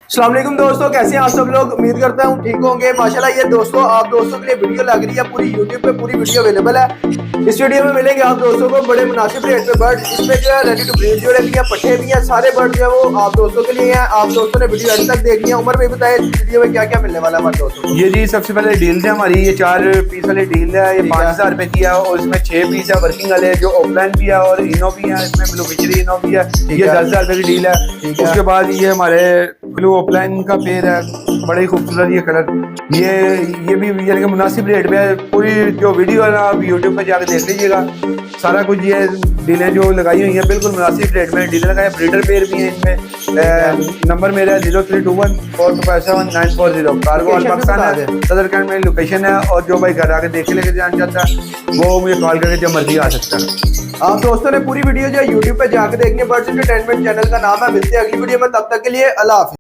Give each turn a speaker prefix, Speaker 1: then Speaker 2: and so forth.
Speaker 1: अस्सलाम वालेकुम दोस्तों, कैसे हैं आप सब लोग। उम्मीद करता हूँ ठीक होंगे माशाल्लाह। ये दोस्तों आप दोस्तों के लिए वीडियो लग रही है, पूरी यूट्यूब पे पूरी वीडियो अवेलेबल है। इस वीडियो में मिलेंगे आप दोस्तों को बड़े मुनासिब रेट पे बर्ड। इसमें जो है रेडी टू ब्रीड जोड़े भी हैं, पट्ठे भी हैं, सारे बर्ड जो है वो आप दोस्तों के लिए हैं। आप दोस्तों ने वीडियो एंड तक देखनी है। उमर भाई बताए इस वीडियो में क्या क्या मिलने वाला है हमारे दोस्तों को।
Speaker 2: ये जी सबसे पहले डील है हमारी, ये 4 पीस वाली डील है। ये 5,000 रुपए की है और इसमें 6 पीस है वर्किंग वाले, जो ऑफलाइन भी है और इनो भी है। इसमें ब्लू फिशरी इनो भी है। ये 10,000 रुपए की डील है। उसके बाद ये हमारे ब्लू ऑफलाइन का पेड़ है, बड़े ही खूबसूरत ये कलर। ये भी यानी कि मुनासिब रेट पे है। पूरी जो वीडियो है ना आप यूट्यूब पे जाकर देख लीजिएगा, सारा कुछ ये डीलें जो लगाई हुई हैं बिल्कुल मुनासिब रेट में डीलें लगाए। ब्रीडर पेयर भी हैं इनमें। नंबर मेरा है 0321 457 940। कार्गो ऑल पाकिस्तान है, सदर कैंट में लोकेशन है। और जो भाई घर आके देख लेके जाना चाहता है वो मुझे कॉल करके जब मर्जी आ सकता है।
Speaker 1: आप दोस्तों ने पूरी वीडियो जो है यूट्यूब पे जाकर देखनी है। बर्ड्स एंटरटेनमेंट चैनल का नाम है। मिलते हैं अगली वीडियो में, तब तक के लिए अल्लाह हाफिज़।